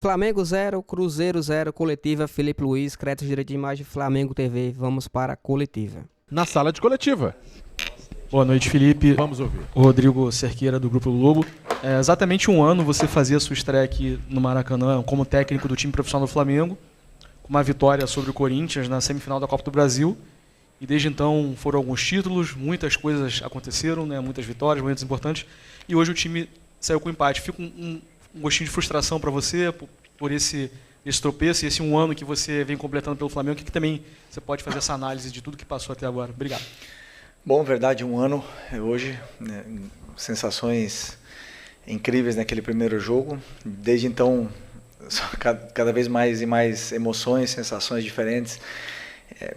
Flamengo 0, Cruzeiro 0, coletiva, Felipe Luiz, crédito direito de imagem, Flamengo TV. Vamos para a coletiva. Na sala de coletiva. Boa noite, Felipe. Vamos ouvir. O Rodrigo Cerqueira, do Grupo Globo. Exatamente um ano você fazia a sua estreia aqui no Maracanã como técnico do time profissional do Flamengo, com uma vitória sobre o Corinthians na semifinal da Copa do Brasil. E desde então foram alguns títulos, muitas coisas aconteceram, né? Muitas vitórias, momentos importantes. E hoje o time saiu com empate. Fica um gostinho de frustração para você por esse tropeço e esse um ano que você vem completando pelo Flamengo. O que também você pode fazer essa análise de tudo que passou até agora? Obrigado. Bom, verdade, um ano hoje, né, sensações incríveis naquele primeiro jogo. Desde então, cada vez mais e mais emoções, sensações diferentes,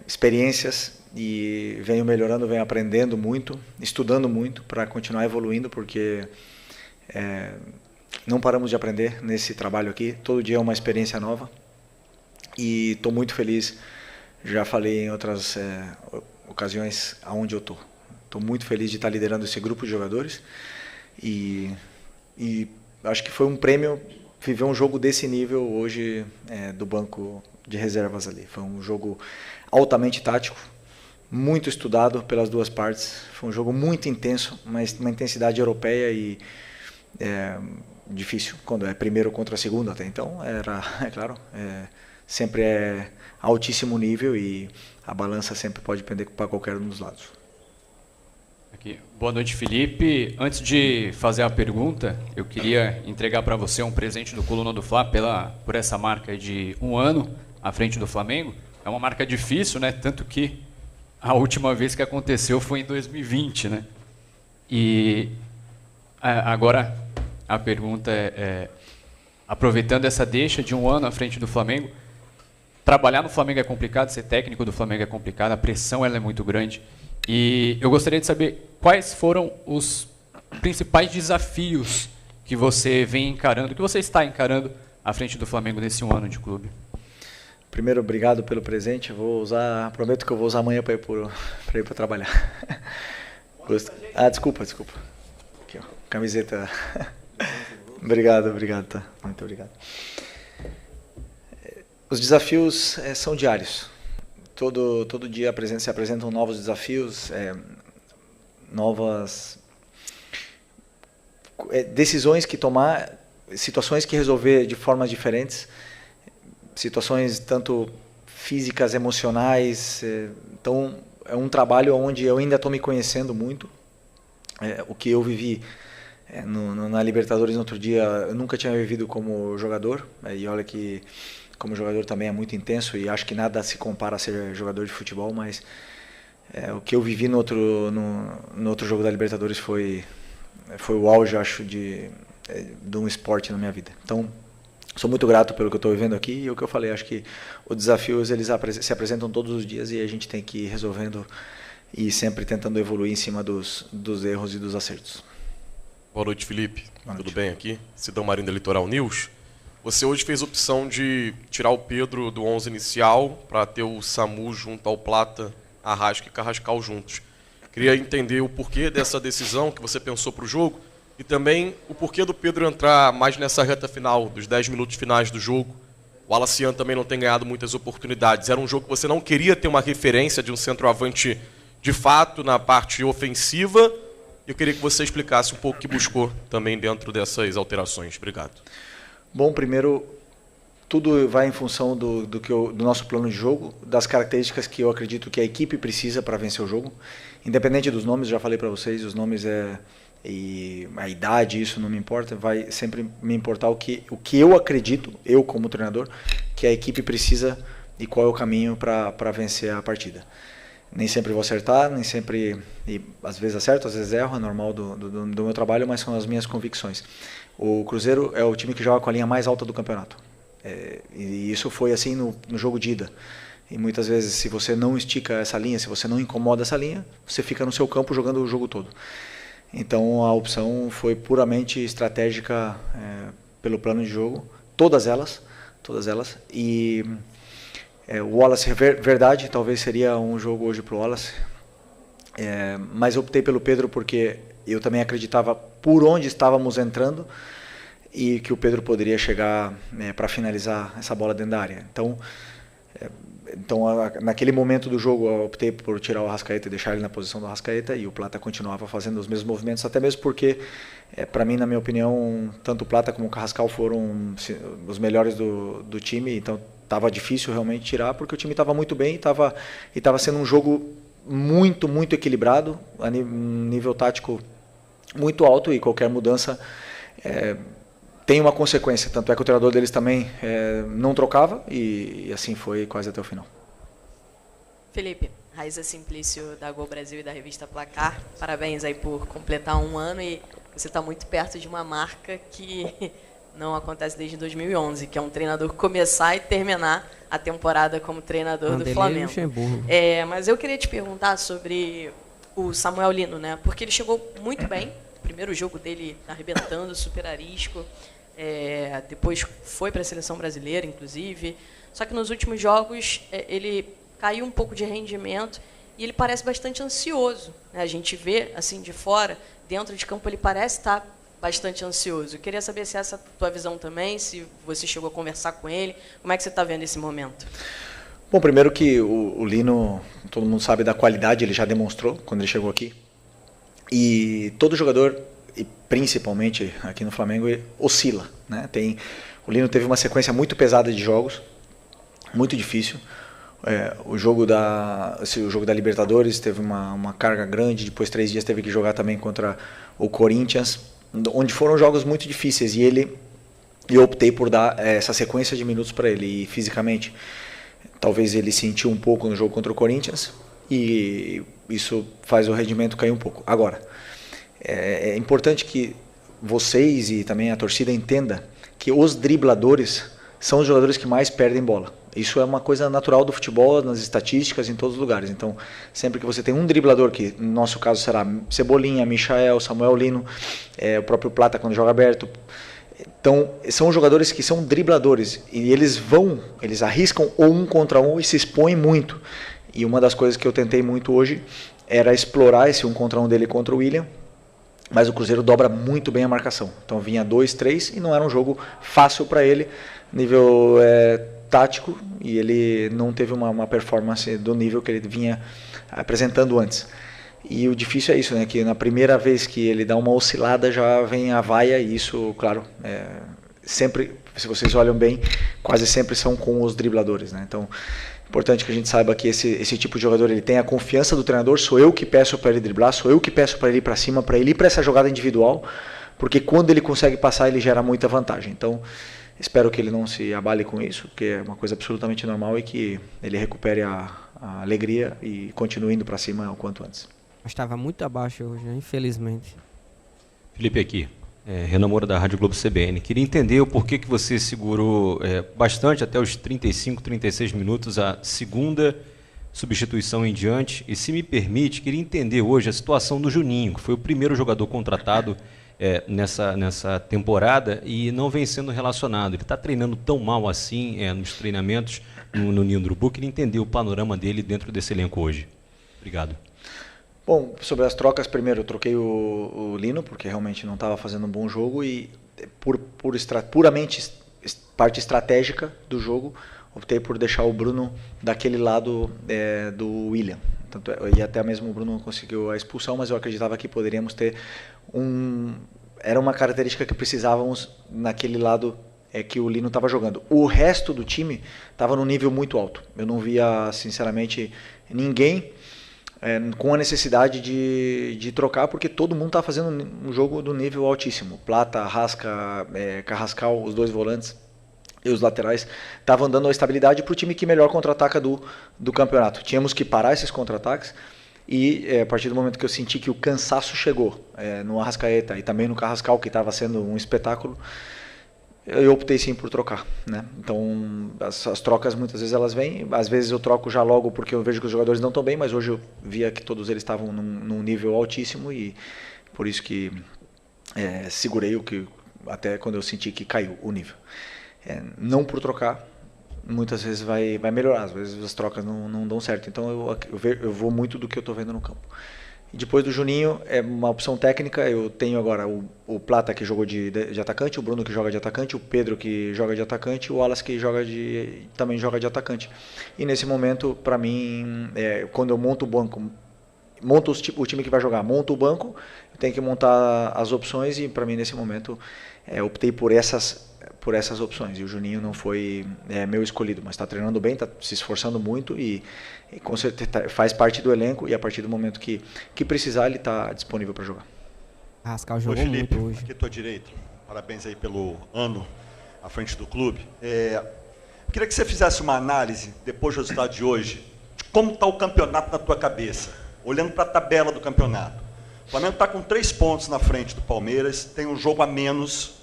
experiências, e venho melhorando, venho aprendendo muito, estudando muito para continuar evoluindo, porque não paramos de aprender nesse trabalho aqui. Todo dia é uma experiência nova e estou muito feliz. Já falei em outras ocasiões aonde eu estou. Estou muito feliz de estar liderando esse grupo de jogadores e acho que foi um prêmio viver um jogo desse nível hoje do banco de reservas ali. Foi um jogo altamente tático, muito estudado pelas duas partes. Foi um jogo muito intenso, mas uma intensidade europeia e difícil quando é primeiro contra segundo até então. É claro, sempre é altíssimo nível e a balança sempre pode pender para qualquer um dos lados. Aqui. Boa noite, Felipe. Antes de fazer a pergunta, eu queria entregar para você um presente do Coluna do Fla por essa marca de um ano à frente do Flamengo. É uma marca difícil, né? Tanto que a última vez que aconteceu foi em 2020, né? E agora a pergunta aproveitando essa deixa de um ano à frente do Flamengo, trabalhar no Flamengo é complicado, ser técnico do Flamengo é complicado, a pressão ela é muito grande. E eu gostaria de saber quais foram os principais desafios que você vem encarando, que você está encarando à frente do Flamengo nesse um ano de clube. Primeiro, obrigado pelo presente. Prometo que eu vou usar amanhã para ir para trabalhar. Desculpa. Aqui, ó, camiseta. Obrigado, tá. Muito obrigado. Os desafios são diários. Todo dia se apresentam novos desafios, novas decisões que tomar, situações que resolver de formas diferentes, situações tanto físicas, emocionais. Então, é um trabalho onde eu ainda estou me conhecendo muito. O que eu vivi na Libertadores no outro dia, eu nunca tinha vivido como jogador, e olha que como jogador também é muito intenso e acho que nada se compara a ser jogador de futebol, mas o que eu vivi no outro jogo da Libertadores foi o auge, acho, de um esporte na minha vida. Então, sou muito grato pelo que eu estou vivendo aqui e o que eu falei, acho que os desafios eles se apresentam todos os dias e a gente tem que ir resolvendo e sempre tentando evoluir em cima dos erros e dos acertos. Boa noite, Felipe. Tudo bem aqui? Sidão Marinho da Litoral News. Você hoje fez a opção de tirar o Pedro do 11 inicial para ter o Samu junto ao Plata, Arrasca e Carrascal juntos. Queria entender o porquê dessa decisão que você pensou para o jogo e também o porquê do Pedro entrar mais nessa reta final, dos 10 minutos finais do jogo. O Alacian também não tem ganhado muitas oportunidades. Era um jogo que você não queria ter uma referência de um centroavante de fato na parte ofensiva. Eu queria que você explicasse um pouco o que buscou também dentro dessas alterações. Obrigado. Bom, primeiro, tudo vai em função do nosso plano de jogo, das características que eu acredito que a equipe precisa para vencer o jogo. Independente dos nomes, já falei para vocês, os nomes e a idade, isso não me importa, vai sempre me importar o que eu acredito, eu como treinador, que a equipe precisa e qual é o caminho para vencer a partida. Nem sempre vou acertar, nem sempre, e às vezes acerto, às vezes erro, é normal do meu trabalho, mas são as minhas convicções. O Cruzeiro é o time que joga com a linha mais alta do campeonato. E isso foi assim no jogo de ida. E muitas vezes, se você não estica essa linha, se você não incomoda essa linha, você fica no seu campo jogando o jogo todo. Então a opção foi puramente estratégica pelo plano de jogo, todas elas. E o Wallace, verdade, talvez seria um jogo hoje para o Wallace. Mas optei pelo Pedro porque eu também acreditava por onde estávamos entrando e que o Pedro poderia chegar para finalizar essa bola dentro da área. Então, naquele momento do jogo, eu optei por tirar o Arrascaeta e deixar ele na posição do Arrascaeta, e o Plata continuava fazendo os mesmos movimentos, até mesmo porque, para mim, na minha opinião, tanto o Plata como o Carrascal foram os melhores do time, então estava difícil realmente tirar, porque o time estava muito bem e estava sendo um jogo muito, muito equilibrado, a nível tático muito alto, e qualquer mudança tem uma consequência, tanto é que o treinador deles também não trocava, e assim foi quase até o final. Felipe, Raíssa Simplício da Gol Brasil e da revista Placar, parabéns aí por completar 1 ano, e você está muito perto de uma marca que não acontece desde 2011, que é um treinador começar e terminar a temporada como treinador do Flamengo. Mas eu queria te perguntar sobre o Samuel Lino, né? Porque ele chegou muito bem, o primeiro jogo dele arrebentando, super arisco. Depois foi para a seleção brasileira, inclusive. Só que nos últimos jogos ele caiu um pouco de rendimento e ele parece bastante ansioso, né? A gente vê assim de fora, dentro de campo ele parece estar bastante ansioso. Eu queria saber se essa é a tua visão também, se você chegou a conversar com ele, como é que você está vendo esse momento? Bom, primeiro que o Lino, todo mundo sabe da qualidade, ele já demonstrou quando ele chegou aqui. E todo jogador, e principalmente aqui no Flamengo, oscila, né? O Lino teve uma sequência muito pesada de jogos, muito difícil. O jogo da Libertadores teve uma carga grande, depois 3 dias teve que jogar também contra o Corinthians, onde foram jogos muito difíceis, e eu optei por dar essa sequência de minutos para ele. E fisicamente, talvez ele sentiu um pouco no jogo contra o Corinthians, e isso faz o rendimento cair um pouco. Agora, é importante que vocês e também a torcida entenda que os dribladores são os jogadores que mais perdem bola. Isso é uma coisa natural do futebol, nas estatísticas, em todos os lugares. Então, sempre que você tem um driblador, que no nosso caso será Cebolinha, Michael, Samuel Lino, o próprio Plata quando joga aberto. Então, são jogadores que são dribladores, e eles arriscam ou 1 contra 1 e se expõem muito. E uma das coisas que eu tentei muito hoje era explorar esse 1 contra 1 dele contra o William, mas o Cruzeiro dobra muito bem a marcação. Então vinha 2, 3 e não era um jogo fácil para ele, nível tático, e ele não teve uma performance do nível que ele vinha apresentando antes. E o difícil é isso, né? Que na primeira vez que ele dá uma oscilada já vem a vaia, e isso, claro, sempre, se vocês olham bem, quase sempre são com os dribladores, né? Então, importante que a gente saiba que esse tipo de jogador, ele tem a confiança do treinador. Sou eu que peço para ele driblar, sou eu que peço para ele ir para cima, para ele ir para essa jogada individual, porque quando ele consegue passar, ele gera muita vantagem. Então, espero que ele não se abale com isso, porque é uma coisa absolutamente normal, e que ele recupere a alegria e continue indo para cima o quanto antes. Mas estava muito abaixo hoje, né? Infelizmente. Felipe aqui, Renan Moura da Rádio Globo CBN. Queria entender o porquê que você segurou bastante, até os 35, 36 minutos, a segunda substituição em diante. E, se me permite, queria entender hoje a situação do Juninho, que foi o primeiro jogador contratado nessa temporada e não vem sendo relacionado. Ele está treinando tão mal assim nos treinamentos no Ninho do Urubu. Queria entender o panorama dele dentro desse elenco hoje. Obrigado. Bom, sobre as trocas, primeiro eu troquei o Lino, porque realmente não estava fazendo um bom jogo, e puramente parte estratégica do jogo, optei por deixar o Bruno daquele lado do William. E até mesmo o Bruno conseguiu a expulsão, mas eu acreditava que poderíamos ter era uma característica que precisávamos naquele lado que o Lino estava jogando. O resto do time estava num nível muito alto. Eu não via, sinceramente, ninguém com a necessidade de trocar, porque todo mundo está fazendo um jogo do nível altíssimo. Plata, Arrasca, Carrascal, os 2 volantes e os laterais estavam dando a estabilidade para o time que melhor contra-ataca do campeonato. Tínhamos que parar esses contra-ataques, e a partir do momento que eu senti que o cansaço chegou no Arrascaeta e também no Carrascal, que estava sendo um espetáculo, eu optei sim por trocar, né? Então as trocas muitas vezes elas vêm, às vezes eu troco já logo porque eu vejo que os jogadores não estão bem, mas hoje eu via que todos eles estavam num nível altíssimo, e por isso que segurei o que até quando eu senti que caiu o nível. Não por trocar, muitas vezes vai melhorar, às vezes as trocas não dão certo, então eu vou muito do que eu estou vendo no campo. E depois do Juninho, é uma opção técnica. Eu tenho agora o Plata, que jogou de atacante, o Bruno, que joga de atacante, o Pedro, que joga de atacante, e o Wallace, que também joga de atacante. E nesse momento, para mim, quando eu monto o banco, monto o time que vai jogar, monto o banco, eu tenho que montar as opções, e para mim, nesse momento, optei por essas opções. E o Juninho não foi meu escolhido, mas está treinando bem, está se esforçando muito e com certeza faz parte do elenco, e a partir do momento que precisar, ele está disponível para jogar. Rascal jogou Felipe, muito hoje. aqui à tua direita. Parabéns aí pelo ano à frente do clube. Eu queria que você fizesse uma análise, depois do resultado de hoje, de como está o campeonato na tua cabeça, olhando para a tabela do campeonato. O Flamengo está com 3 pontos na frente do Palmeiras, tem um jogo a menos.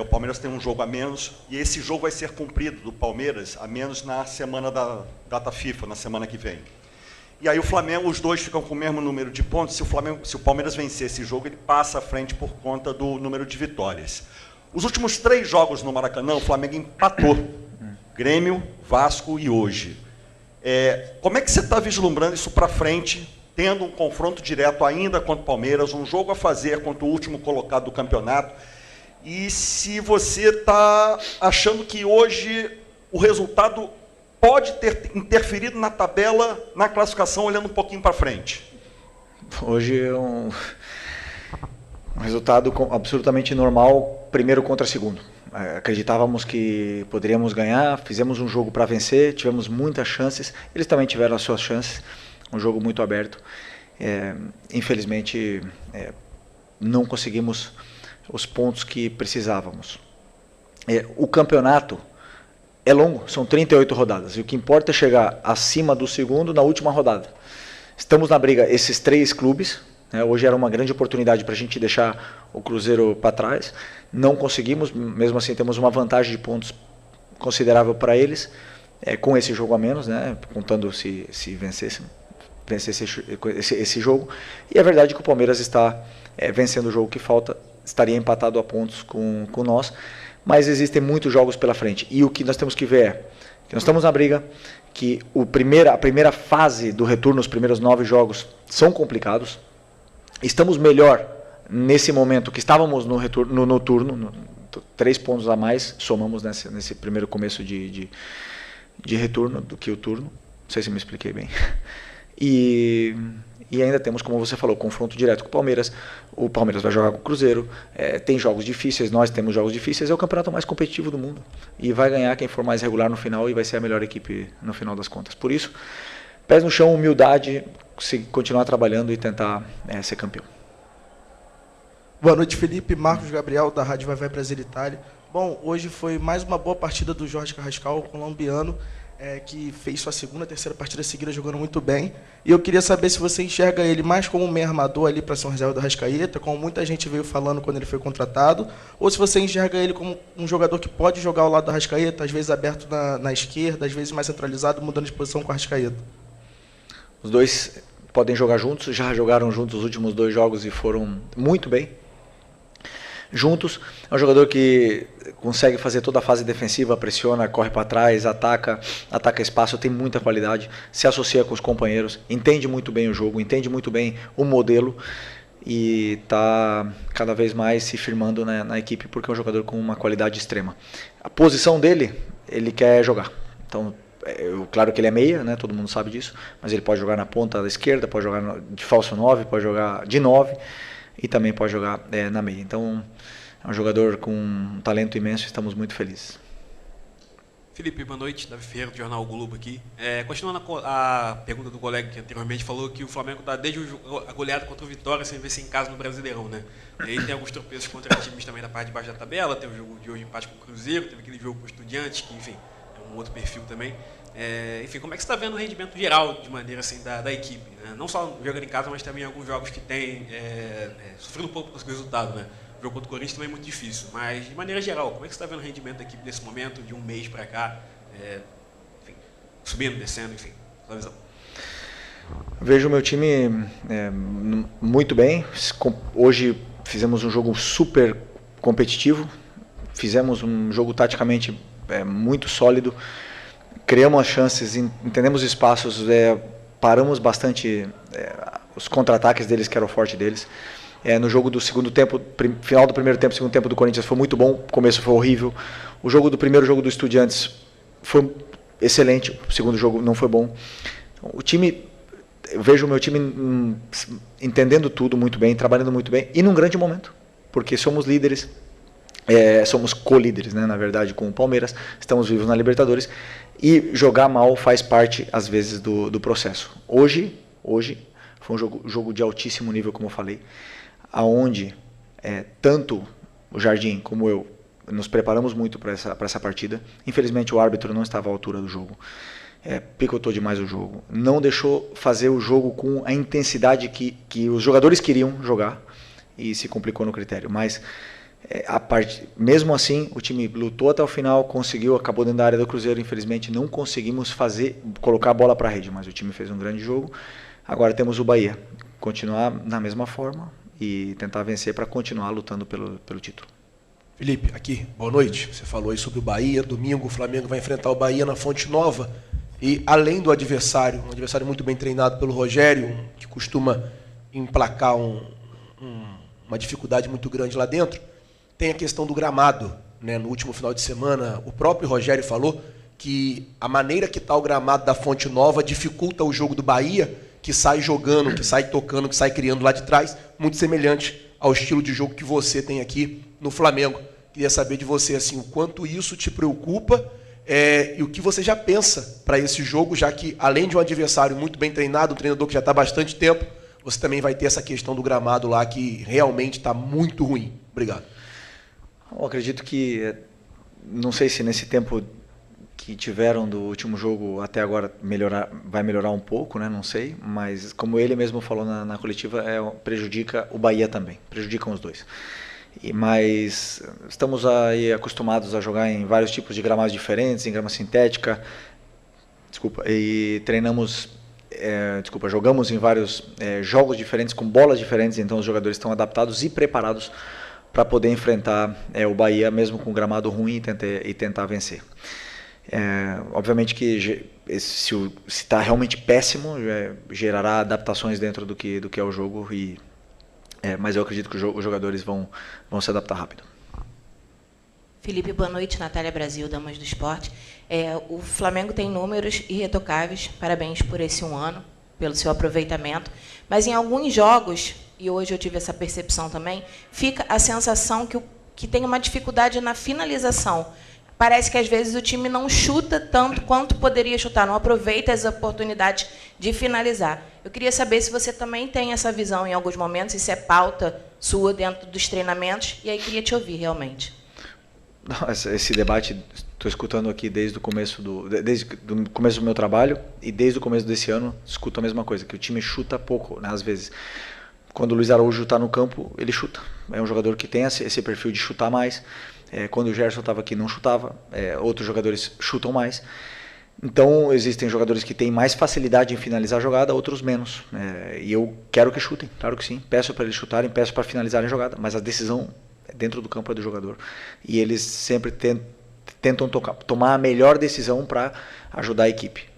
O Palmeiras tem um jogo a menos, e esse jogo vai ser cumprido do Palmeiras a menos na semana da data FIFA, na semana que vem. E aí o Flamengo, os dois ficam com o mesmo número de pontos. Se o Palmeiras vencer esse jogo, ele passa à frente por conta do número de vitórias. Os últimos 3 jogos no Maracanã, o Flamengo empatou. Grêmio, Vasco e hoje. Como é que você está vislumbrando isso para frente, tendo um confronto direto ainda contra o Palmeiras, um jogo a fazer contra o último colocado do campeonato? E se você está achando que hoje o resultado pode ter interferido na tabela, na classificação, olhando um pouquinho para frente? Hoje é um resultado absolutamente normal, primeiro contra segundo. Acreditávamos que poderíamos ganhar, fizemos um jogo para vencer, tivemos muitas chances, eles também tiveram as suas chances, um jogo muito aberto. Infelizmente, não conseguimos os pontos que precisávamos. O campeonato é longo, são 38 rodadas, e o que importa é chegar acima do segundo na última rodada. Estamos na briga, esses 3 clubes, hoje era uma grande oportunidade para a gente deixar o Cruzeiro para trás, não conseguimos, mesmo assim temos uma vantagem de pontos considerável para eles, com esse jogo a menos, contando se vencesse esse jogo, e é verdade que o Palmeiras está vencendo o jogo que falta, estaria empatado a pontos com nós, mas existem muitos jogos pela frente, e o que nós temos que ver é que nós estamos na briga, que a primeira fase do retorno, os primeiros 9 jogos são complicados, estamos melhor nesse momento que estávamos no retorno, no turno, 3 pontos a mais somamos nesse primeiro começo de retorno do que o turno, não sei se me expliquei bem. E ainda temos, como você falou, confronto direto com o Palmeiras. O Palmeiras vai jogar com o Cruzeiro, tem jogos difíceis, nós temos jogos difíceis, é o campeonato mais competitivo do mundo. E vai ganhar quem for mais regular no final, e vai ser a melhor equipe no final das contas. Por isso, pés no chão, humildade, continuar trabalhando e tentar ser campeão. Boa noite, Felipe. Marcos Gabriel, da Rádio Vai Vai Brasil Itália. Bom, hoje foi mais uma boa partida do Jorge Carrascal, colombiano, que fez sua segunda, terceira partida seguida jogando muito bem. E eu queria saber se você enxerga ele mais como um meio armador ali para São José do Arrascaeta, como muita gente veio falando quando ele foi contratado, ou se você enxerga ele como um jogador que pode jogar ao lado do Arrascaeta, às vezes aberto na esquerda, às vezes mais centralizado, mudando de posição com o Arrascaeta. Os dois podem jogar juntos, já jogaram juntos os últimos 2 jogos e foram muito bem juntos. É um jogador que consegue fazer toda a fase defensiva, pressiona, corre para trás, ataca espaço, tem muita qualidade, se associa com os companheiros, entende muito bem o jogo, entende muito bem o modelo, e está cada vez mais se firmando na equipe, porque é um jogador com uma qualidade extrema. A posição dele, ele quer jogar. Então, claro que ele é meia, todo mundo sabe disso, mas ele pode jogar na ponta da esquerda, pode jogar de falso 9, pode jogar de 9, e também pode jogar na meia. Então, é um jogador com um talento imenso, estamos muito felizes. Felipe, boa noite. Davi Ferreira, do Jornal o Globo aqui. Continuando a pergunta do colega que anteriormente falou que o Flamengo está desde a goleada contra o Vitória sem vencer em casa no Brasileirão, né? E aí tem alguns tropeços contra times também da parte de baixo da tabela, teve o jogo de hoje empate com o Cruzeiro, teve aquele jogo com o Estudiantes, que, enfim, é um outro perfil também. Enfim, como é que você está vendo o rendimento geral, de maneira assim, da equipe? Né? Não só jogando em casa, mas também alguns jogos que tem sofrido um pouco com o resultado, né? O jogo contra o Corinthians também é muito difícil, mas de maneira geral, como é que você está vendo o rendimento da equipe nesse momento, de um mês para cá, enfim, subindo, descendo, enfim, sua visão? Vejo o meu time muito bem. Hoje fizemos um jogo super competitivo, fizemos um jogo taticamente muito sólido, criamos as chances, entendemos espaços, paramos bastante os contra-ataques deles, que era o forte deles. No jogo do segundo tempo, final do primeiro tempo, segundo tempo do Corinthians foi muito bom, o começo foi horrível. O jogo do primeiro jogo do Estudiantes foi excelente, o segundo jogo não foi bom. O time, eu vejo o meu time entendendo tudo muito bem, trabalhando muito bem, e num grande momento, porque somos líderes, somos co-líderes, né, na verdade, com o Palmeiras, estamos vivos na Libertadores, e jogar mal faz parte, às vezes, do processo. Hoje foi um jogo de altíssimo nível, como eu falei, aonde tanto o Jardim como eu nos preparamos muito para essa partida. Infelizmente, o árbitro não estava à altura do jogo. Picotou demais o jogo. Não deixou fazer o jogo com a intensidade que os jogadores queriam jogar e se complicou no critério. Mas, mesmo assim, o time lutou até o final, conseguiu, acabou dentro da área do Cruzeiro. Infelizmente, não conseguimos colocar a bola para a rede, mas o time fez um grande jogo. Agora temos o Bahia. Continuar na mesma forma e tentar vencer para continuar lutando pelo título. Felipe, aqui, boa noite. Você falou aí sobre o Bahia. Domingo o Flamengo vai enfrentar o Bahia na Fonte Nova. E além do adversário, um adversário muito bem treinado pelo Rogério, que costuma emplacar uma dificuldade muito grande lá dentro, tem a questão do gramado. Né? No último final de semana, o próprio Rogério falou que a maneira que está o gramado da Fonte Nova dificulta o jogo do Bahia, que sai jogando, que sai tocando, que sai criando lá de trás, muito semelhante ao estilo de jogo que você tem aqui no Flamengo. Queria saber de você assim, o quanto isso te preocupa e o que você já pensa para esse jogo, já que, além de um adversário muito bem treinado, um treinador que já está há bastante tempo, você também vai ter essa questão do gramado lá que realmente está muito ruim. Obrigado. Eu acredito que, não sei se nesse tempo que tiveram do último jogo até agora vai melhorar um pouco, né? Não sei, mas como ele mesmo falou na coletiva, prejudica o Bahia também, prejudicam os dois. Mas estamos aí acostumados a jogar em vários tipos de gramados diferentes, em grama sintética, e jogamos em vários jogos diferentes, com bolas diferentes, então os jogadores estão adaptados e preparados para poder enfrentar o Bahia, mesmo com gramado ruim, e tentar vencer. Obviamente que se está realmente péssimo, gerará adaptações dentro do que é o jogo, mas eu acredito que os jogadores vão se adaptar rápido. Felipe, boa noite. Natália Brasil, Damas do Esporte. O Flamengo tem números irretocáveis, parabéns por esse um ano, pelo seu aproveitamento, mas em alguns jogos, e hoje eu tive essa percepção também, fica a sensação que tem uma dificuldade na finalização. Parece que, às vezes, o time não chuta tanto quanto poderia chutar, não aproveita as oportunidades de finalizar. Eu queria saber se você também tem essa visão em alguns momentos, se é pauta sua dentro dos treinamentos, e aí queria te ouvir, realmente. Esse debate, estou escutando aqui desde o começo do meu trabalho, e desde o começo desse ano, escuto a mesma coisa, que o time chuta pouco, né, às vezes. Quando o Luiz Araújo está no campo, ele chuta. É um jogador que tem esse perfil de chutar mais. Quando o Gerson estava aqui, não chutava. Outros jogadores chutam mais. Então, existem jogadores que têm mais facilidade em finalizar a jogada, outros menos. E eu quero que chutem, claro que sim. Peço para eles chutarem, peço para finalizarem a jogada. Mas a decisão dentro do campo é do jogador. E eles sempre tentam tomar a melhor decisão para ajudar a equipe.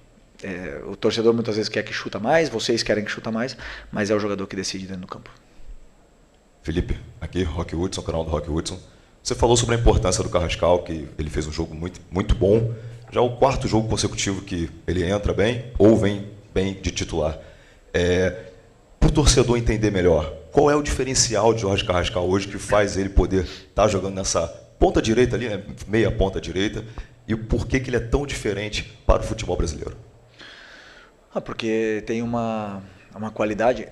O torcedor muitas vezes quer que chuta mais, vocês querem que chuta mais, mas é o jogador que decide dentro do campo. Felipe, aqui, Rock Hudson, canal do Rock Hudson. Você falou sobre a importância do Carrascal, que ele fez um jogo muito, muito bom. Já é o quarto jogo consecutivo que ele entra bem, ou vem bem de titular. Para o torcedor entender melhor, qual é o diferencial de Jorge Carrascal hoje que faz ele poder estar jogando nessa ponta direita ali, né, meia ponta direita, e por que ele é tão diferente para o futebol brasileiro? Porque tem uma qualidade,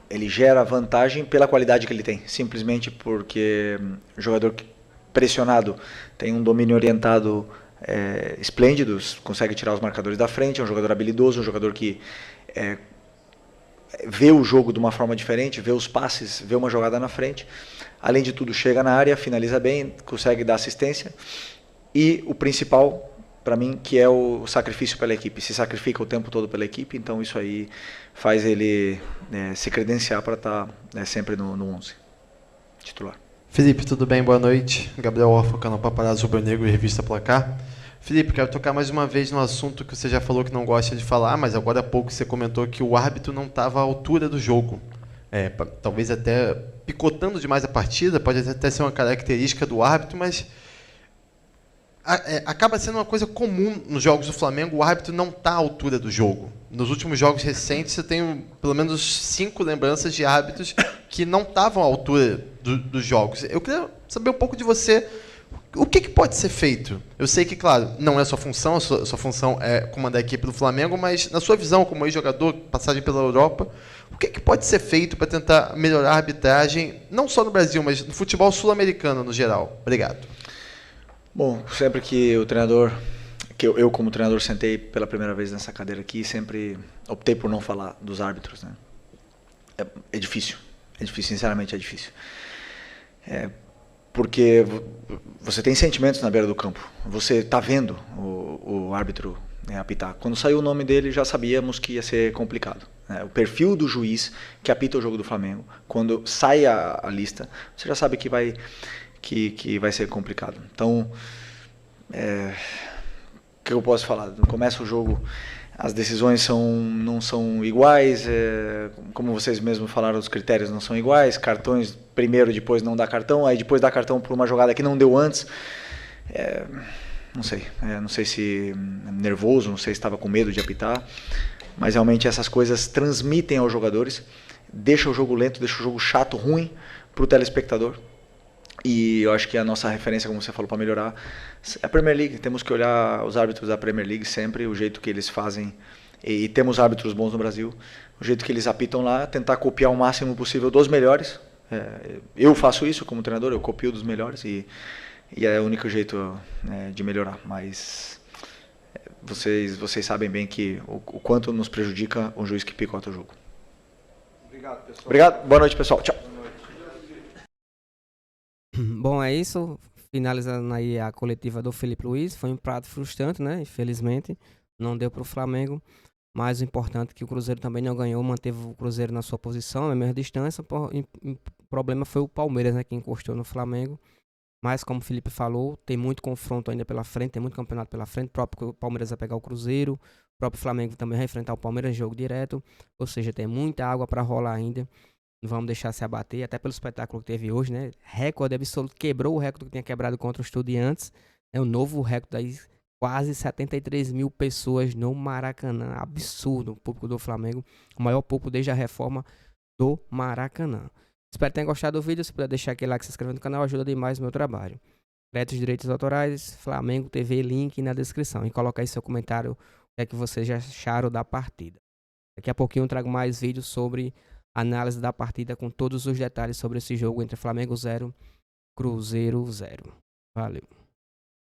ele gera vantagem pela qualidade que ele tem, simplesmente porque o jogador pressionado tem um domínio orientado esplêndido, consegue tirar os marcadores da frente, é um jogador habilidoso, um jogador que vê o jogo de uma forma diferente, vê os passes, vê uma jogada na frente, além de tudo chega na área, finaliza bem, consegue dar assistência, e o principal para mim, que é o sacrifício pela equipe, se sacrifica o tempo todo pela equipe, então isso aí faz ele se credenciar para estar sempre no 11 titular. Felipe, tudo bem? Boa noite. Gabriel Orfa, canal Paparazzo Rubro Negro e Revista Placar. Felipe, quero tocar mais uma vez no assunto que você já falou que não gosta de falar, mas agora há pouco você comentou que o árbitro não estava à altura do jogo. Talvez até picotando demais a partida, pode até ser uma característica do árbitro, mas acaba sendo uma coisa comum nos jogos do Flamengo, o árbitro não está à altura do jogo. Nos últimos jogos recentes, eu tenho pelo menos 5 lembranças de árbitros que não estavam à altura dos jogos. Eu queria saber um pouco de você, o que pode ser feito? Eu sei que, claro, não é a sua função, a sua função é comandar a equipe do Flamengo, mas na sua visão como ex-jogador, passagem pela Europa, o que pode ser feito para tentar melhorar a arbitragem, não só no Brasil, mas no futebol sul-americano no geral? Obrigado. Bom, sempre que o treinador, que eu como treinador sentei pela primeira vez nessa cadeira aqui, sempre optei por não falar dos árbitros, né? É difícil, sinceramente é difícil. Porque você tem sentimentos na beira do campo, você está vendo o árbitro apitar. Quando saiu o nome dele, já sabíamos que ia ser complicado. O perfil do juiz que apita o jogo do Flamengo, quando sai a lista, você já sabe que vai ser complicado. Então, o que eu posso falar? Começa o jogo, as decisões não são iguais, como vocês mesmos falaram, os critérios não são iguais, cartões primeiro, depois não dá cartão, aí depois dá cartão por uma jogada que não deu antes. Não sei se nervoso, não sei se estava com medo de apitar, mas realmente essas coisas transmitem aos jogadores, deixa o jogo lento, deixa o jogo chato, ruim para o telespectador. E eu acho que a nossa referência, como você falou, para melhorar é a Premier League. Temos que olhar os árbitros da Premier League sempre, o jeito que eles fazem, e temos árbitros bons no Brasil, o jeito que eles apitam lá, tentar copiar o máximo possível dos melhores. Eu faço isso como treinador, eu copio dos melhores e é o único jeito de melhorar. Mas vocês sabem bem que o quanto nos prejudica um juiz que picota o jogo. Obrigado, pessoal. Obrigado, boa noite, pessoal. Tchau. Bom, é isso. Finalizando aí a coletiva do Felipe Luiz. Foi um prato frustrante, né? Infelizmente, não deu para o Flamengo. Mas o importante é que o Cruzeiro também não ganhou, manteve o Cruzeiro na sua posição, na mesma distância. O problema foi o Palmeiras, né? Que encostou no Flamengo. Mas, como o Felipe falou, tem muito confronto ainda pela frente, tem muito campeonato pela frente. O próprio Palmeiras vai pegar o Cruzeiro, o próprio Flamengo também vai enfrentar o Palmeiras em jogo direto. Ou seja, tem muita água para rolar ainda. Não vamos deixar se abater, até pelo espetáculo que teve hoje, né? Recorde absoluto, quebrou o recorde que tinha quebrado contra o Estudiantes. É um novo recorde aí, quase 73 mil pessoas no Maracanã. Absurdo o público do Flamengo, o maior público desde a reforma do Maracanã. Espero que tenham gostado do vídeo. Se puder deixar aquele like e se inscrever no canal, ajuda demais o meu trabalho. Créditos, direitos autorais, Flamengo TV, link na descrição. E coloca aí seu comentário, o que é que vocês já acharam da partida. Daqui a pouquinho eu trago mais vídeos sobre análise da partida com todos os detalhes sobre esse jogo entre Flamengo 0, Cruzeiro 0. Valeu.